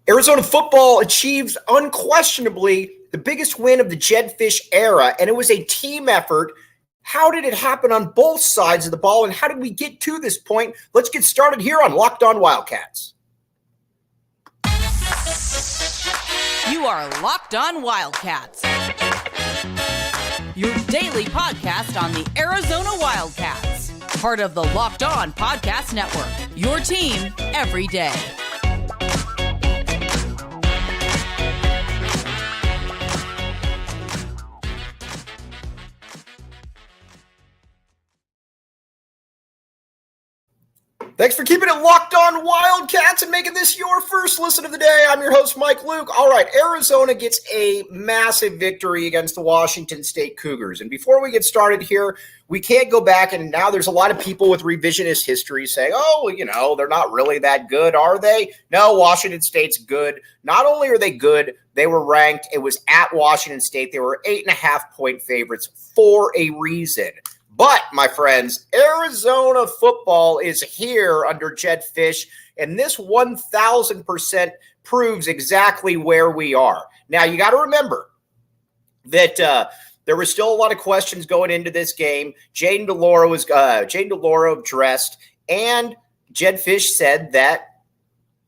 Arizona football achieves unquestionably the biggest win of the Jedd Fisch era, and it was a team effort. How did it happen on both sides of the ball, and how did we get to this point? Let's get started here on Locked On Wildcats. You are Locked On Wildcats, your daily podcast on the Arizona Wildcats, part of the Locked On Podcast Network, your team every day. Thanks for keeping it locked on Wildcats and making this your first listen of the day. I'm your host, Mike Luke. All right, Arizona gets a massive victory against the Washington State Cougars. And before we get started here, we can't go back, and now there's a lot of people with revisionist history saying, they're not really that good, are they? No, Washington State's good. Not only are they good, they were ranked. It was at Washington State. They were 8.5-point favorites for a reason. But, my friends, Arizona football is here under Jedd Fisch, and this 1,000% proves exactly where we are. Now, you got to remember that there were still a lot of questions going into this game. Jayden de Laura dressed, and Jedd Fisch said that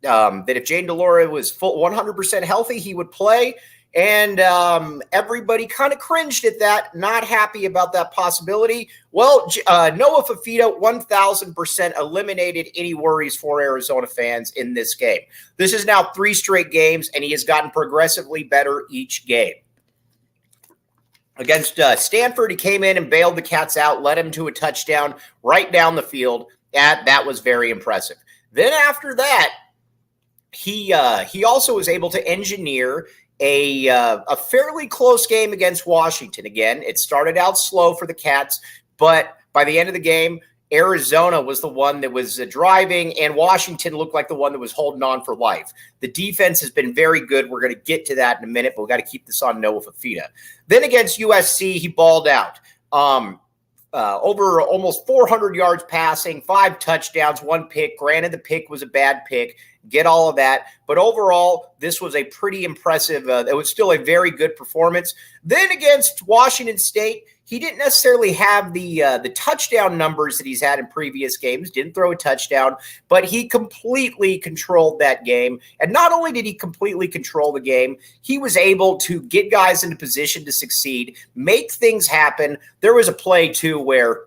if Jayden de Laura was full 100% healthy, he would play. And everybody kind of cringed at that, not happy about that possibility. Well, Noah Fifita 1,000% eliminated any worries for Arizona fans in this game. This is now 3 straight games, and he has gotten progressively better each game. Against Stanford, he came in and bailed the Cats out, led him to a touchdown right down the field. That was very impressive. Then after that, he also was able to engineer a fairly close game against Washington. Again, it started out slow for the Cats, but by the end of the game, Arizona was the one that was driving, and Washington looked like the one that was holding on for life. The defense has been very good. We're going to get to that in a minute, but we've got to keep this on Noah Fifita. Then against USC, he balled out. Over almost 400 yards passing, 5 touchdowns, 1 pick. Granted, the pick was a bad pick. Get all of that. But overall, this was a pretty impressive, it was still a very good performance. Then against Washington State, he didn't necessarily have the touchdown numbers that he's had in previous games, didn't throw a touchdown, but he completely controlled that game. And not only did he completely control the game, he was able to get guys into position to succeed, make things happen. There was a play, too, where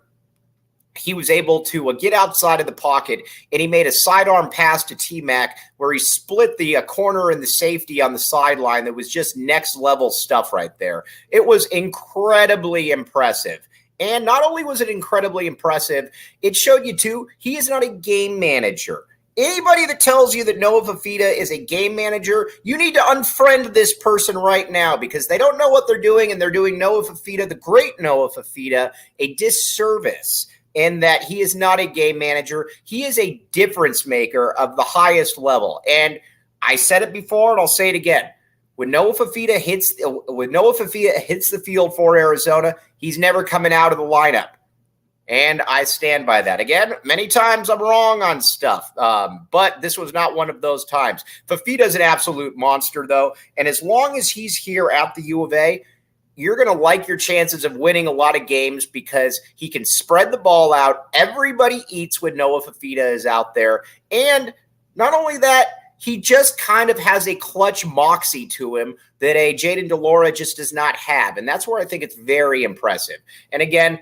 he was able to get outside of the pocket, and he made a sidearm pass to T-Mac where he split the corner and the safety on the sideline. That was just next-level stuff right there. It was incredibly impressive. And not only was it incredibly impressive, it showed you, too, he is not a game manager. Anybody that tells you that Noah Fifita is a game manager, you need to unfriend this person right now because they don't know what they're doing, and they're doing Noah Fifita, the great Noah Fifita, a disservice. And that he is not a game manager. He is a difference maker of the highest level. And I said it before, and I'll say it again. When Noah Fifita hits the field for Arizona, he's never coming out of the lineup. And I stand by that. Again, many times I'm wrong on stuff, but this was not one of those times. Fifita's an absolute monster, though. And as long as he's here at the U of A, you're going to like your chances of winning a lot of games because he can spread the ball out. Everybody eats when Noah Fifita is out there. And not only that, he just kind of has a clutch moxie to him that a Jayden de Laura just does not have. And that's where I think it's very impressive. And again,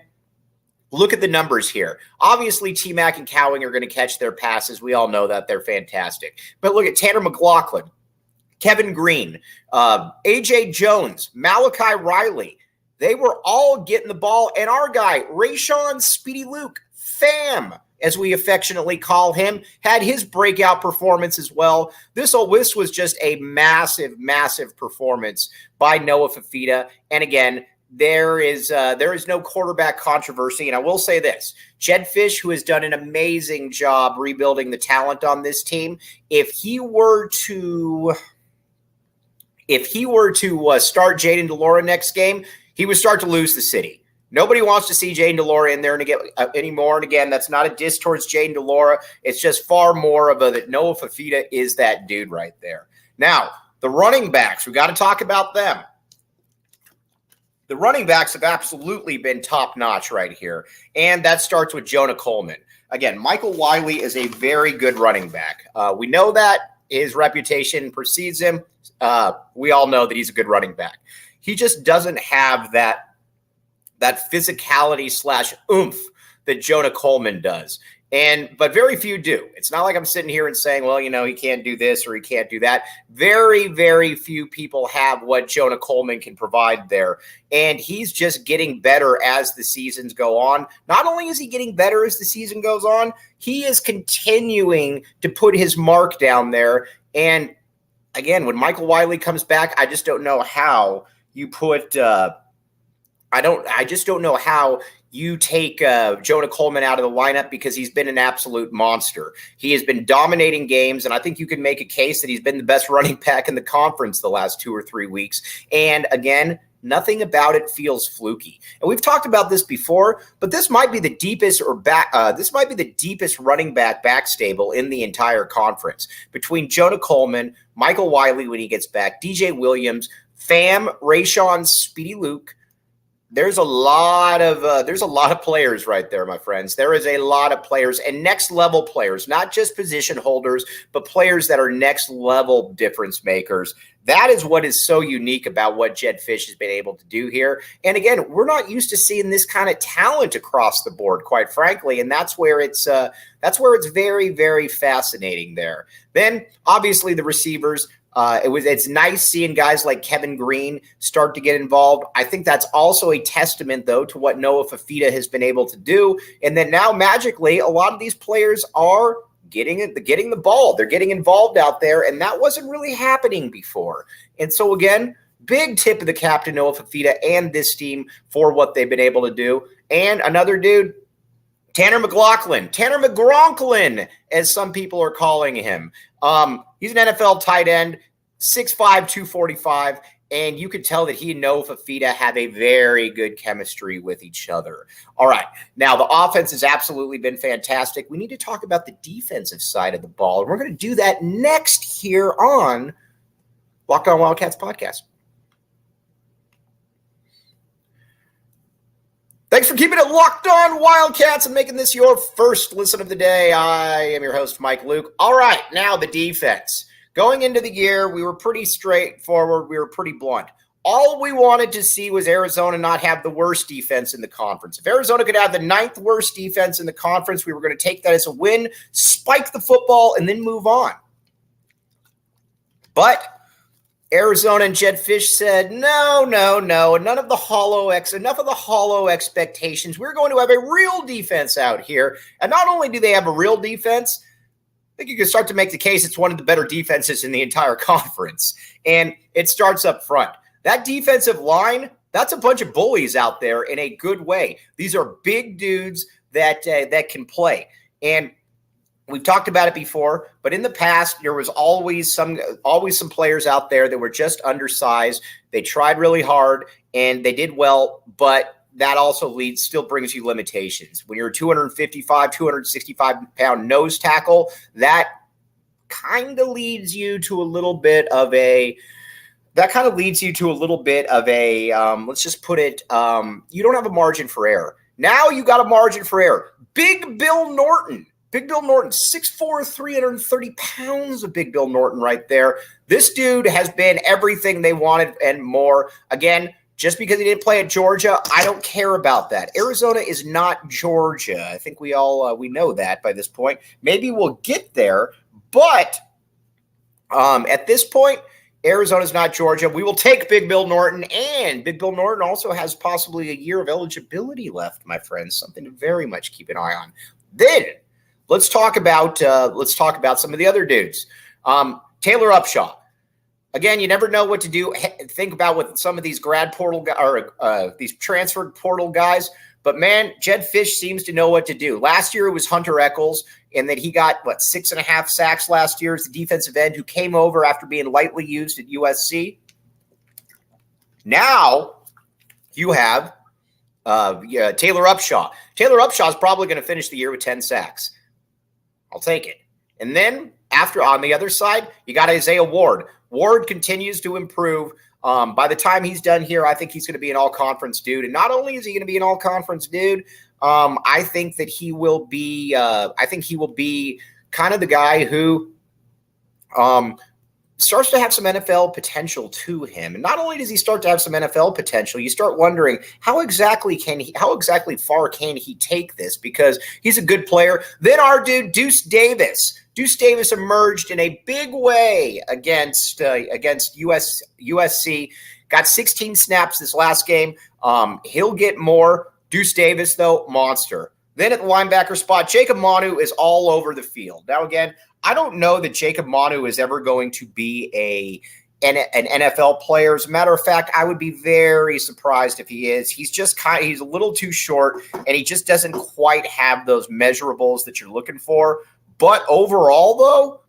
look at the numbers here. Obviously, T-Mac and Cowing are going to catch their passes. We all know that. They're fantastic. But look at Tanner McLaughlin, Kevin Green, A.J. Jones, Malachi Riley. They were all getting the ball. And our guy, Rayshon Speedy Luke, Fam, as we affectionately call him, had his breakout performance as well. This was just a massive, massive performance by Noah Fifita. And again, there is no quarterback controversy. And I will say this, Jedd Fisch, who has done an amazing job rebuilding the talent on this team, if he were to start Jayden de Laura next game, he would start to lose the city. Nobody wants to see Jayden de Laura in there anymore. And again, that's not a diss towards Jayden de Laura. It's just far more of a that Noah Fifita is that dude right there. Now, the running backs, we got to talk about them. The running backs have absolutely been top-notch right here, and that starts with Jonah Coleman. Again, Michael Wiley is a very good running back. We know that. His reputation precedes him. We all know that he's a good running back. He just doesn't have that physicality / oomph that Jonah Coleman does. But very few do. It's not like I'm sitting here and saying, well, he can't do this or he can't do that. Very, very few people have what Jonah Coleman can provide there. And he's just getting better as the seasons go on. Not only is he getting better as the season goes on, he is continuing to put his mark down there. And again, when Michael Wiley comes back, I just don't know how you put I just don't know how you take Jonah Coleman out of the lineup, because he's been an absolute monster. He has been dominating games, and I think you can make a case that he's been the best running back in the conference the last 2 or 3 weeks. And again, nothing about it feels fluky. And we've talked about this before, but this might be the deepest running back stable in the entire conference, between Jonah Coleman, Michael Wiley when he gets back, DJ Williams, Fam, Rayshon, Speedy Luke. There's a lot of players right there, my friends. There is a lot of players, and next level players, not just position holders, but players that are next level difference makers. That is what is so unique about what Jedd Fisch has been able to do here. And again, we're not used to seeing this kind of talent across the board, quite frankly, and that's where it's very, very fascinating there. Then obviously the receivers. It's nice seeing guys like Kevin Green start to get involved. I think that's also a testament, though, to what Noah Fifita has been able to do. And then now, magically, a lot of these players are getting the ball. They're getting involved out there, and that wasn't really happening before. And so, again, big tip of the cap to Noah Fifita and this team for what they've been able to do. And another dude, Tanner McGronklin, as some people are calling him. He's an NFL tight end, 6'5", 245, and you could tell that he and Noah Fifita have a very good chemistry with each other. All right, now the offense has absolutely been fantastic. We need to talk about the defensive side of the ball, and we're going to do that next here on Locked On Wildcats podcast. Thanks for keeping it locked on Wildcats and making this your first listen of the day. I am your host, Mike Luke. All right, now the defense. Going into the year, we were pretty straightforward. We were pretty blunt. All we wanted to see was Arizona not have the worst defense in the conference. If Arizona could have the 9th worst defense in the conference, we were going to take that as a win, spike the football, and then move on. But Arizona and Jedd Fisch said, no, none of the hollow expectations. We're going to have a real defense out here. And not only do they have a real defense, I think you can start to make the case it's one of the better defenses in the entire conference. And it starts up front. That defensive line, that's a bunch of bullies out there in a good way. These are big dudes that can play. And we've talked about it before, but in the past, there was always some players out there that were just undersized. They tried really hard and they did well, but that also still brings you limitations. When you're a 255, 265-pound nose tackle, that kind of leads you to a little bit of a let's just put it, you don't have a margin for error. Now you got a margin for error. Big Bill Norton, 6'4", 330 pounds of Big Bill Norton right there. This dude has been everything they wanted and more. Again, just because he didn't play at Georgia, I don't care about that. Arizona is not Georgia. I think we know that by this point. Maybe we'll get there, but at this point, Arizona's not Georgia. We will take Big Bill Norton, and Big Bill Norton also has possibly a year of eligibility left, my friends. Something to very much keep an eye on. Then let's talk about some of the other dudes. Taylor Upshaw. Again, you never know what to do. Think about what some of these grad portal or these transferred portal guys. But man, Jedd Fisch seems to know what to do. Last year it was Hunter Echols, and that he got 6.5 sacks last year as the defensive end who came over after being lightly used at USC. Now you have Taylor Upshaw. Taylor Upshaw is probably going to finish the year with 10 sacks. I'll take it. And then After, on the other side, you got Isaiah Ward. Ward continues to improve. By the time he's done here, I think he's going to be an all-conference dude. And not only is he going to be an all-conference dude, I think that he will be. I think he will be kind of the guy who starts to have some NFL potential to him. And not only does he start to have some NFL potential, you start wondering how exactly far can he take this, because he's a good player. Then our dude Deuce Davis. Deuce Davis emerged in a big way against USC. Got 16 snaps this last game. He'll get more. Deuce Davis, though, monster. Then at the linebacker spot, Jacob Manu is all over the field. Now, again, I don't know that Jacob Manu is ever going to be an NFL player. As a matter of fact, I would be very surprised if he is. He's a little too short, and he just doesn't quite have those measurables that you're looking for. But overall,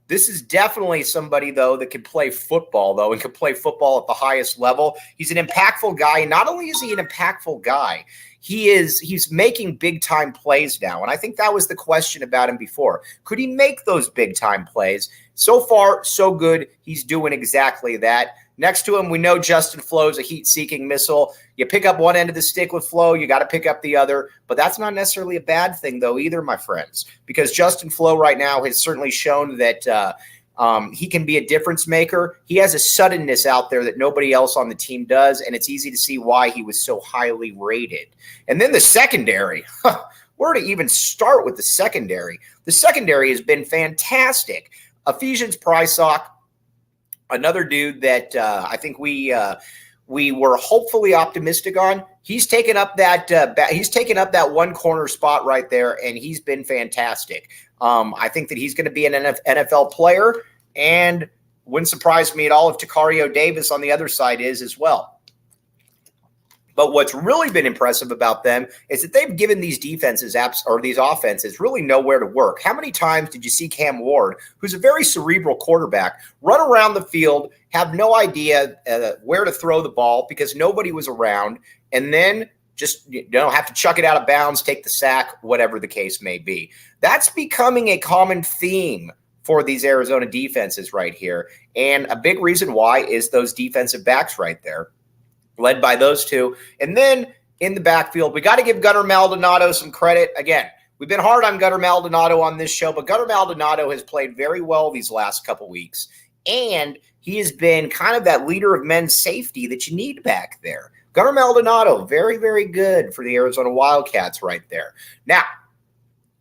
this is definitely somebody, though, that can play football, and can play football at the highest level. He's an impactful guy. And not only is he an impactful guy, he's making big-time plays now. And I think that was the question about him before. Could he make those big-time plays? So far, so good. He's doing exactly that. Next to him, we know Justin Flo's a heat-seeking missile. You pick up one end of the stick with Flo, you got to pick up the other. But that's not necessarily a bad thing, though, either, my friends, because Justin Flo right now has certainly shown that he can be a difference maker. He has a suddenness out there that nobody else on the team does, and it's easy to see why he was so highly rated. And then the secondary. Where to even start with the secondary? The secondary has been fantastic. Ephesians Prysock, another dude that I think we were hopefully optimistic on. He's taken up that one corner spot right there, and he's been fantastic. I think that he's going to be an NFL player, and wouldn't surprise me at all if Takario Davis on the other side is as well. But what's really been impressive about them is that they've given these defenses these offenses really nowhere to work. How many times did you see Cam Ward, who's a very cerebral quarterback, run around the field, have no idea where to throw the ball because nobody was around, and then just have to chuck it out of bounds, take the sack, whatever the case may be? That's becoming a common theme for these Arizona defenses right here. And a big reason why is those defensive backs right there, led by those two. And then in the backfield, we got to give Gunnar Maldonado some credit. Again, we've been hard on Gunnar Maldonado on this show, but Gunnar Maldonado has played very well these last couple weeks. And he has been kind of that leader of men's safety that you need back there. Gunnar Maldonado, very, very good for the Arizona Wildcats right there. Now,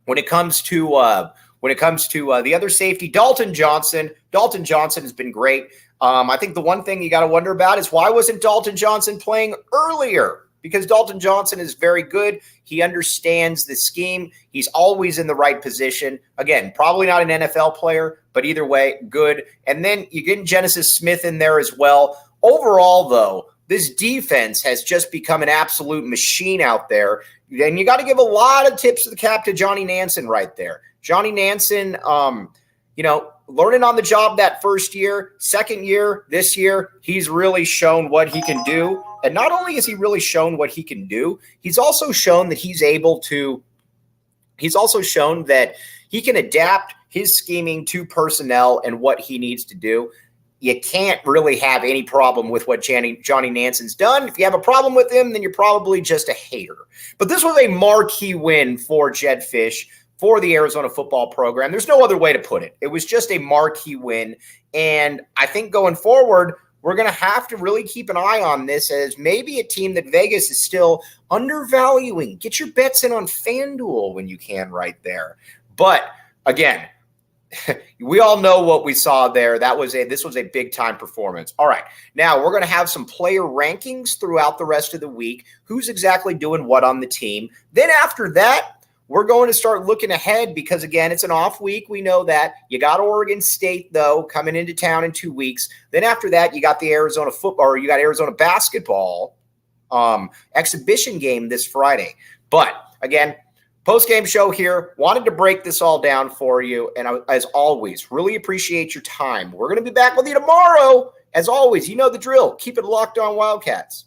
when it comes to the other safety, Dalton Johnson has been great. I think the one thing you got to wonder about is why wasn't Dalton Johnson playing earlier? Because Dalton Johnson is very good. He understands the scheme. He's always in the right position. Again, probably not an NFL player, but either way, good. And then you get Genesis Smith in there as well. Overall, though, this defense has just become an absolute machine out there. And you got to give a lot of tips of the cap to Johnny Nansen right there. Johnny Nansen, learning on the job that first year, second year, this year, he's really shown what he can do. And not only has he really shown what he can do, he's also shown that he's also shown that he can adapt his scheming to personnel and what he needs to do. You can't really have any problem with what Johnny Nansen's done. If you have a problem with him, then you're probably just a hater. But this was a marquee win for Jedd Fisch, for the Arizona football program. There's no other way to put it. It was just a marquee win. And I think going forward, we're going to have to really keep an eye on this as maybe a team that Vegas is still undervaluing. Get your bets in on FanDuel when you can right there. But again, we all know what we saw there. This was a big-time performance. All right, now we're going to have some player rankings throughout the rest of the week. Who's exactly doing what on the team? Then after that, we're going to start looking ahead because, again, it's an off week. We know that. You got Oregon State, though, coming into town in 2 weeks. Then after that, you got the Arizona football, or you got Arizona basketball exhibition game this Friday. But, again, post-game show here. Wanted to break this all down for you. And as always, really appreciate your time. We're going to be back with you tomorrow. As always, you know the drill. Keep it locked on, Wildcats.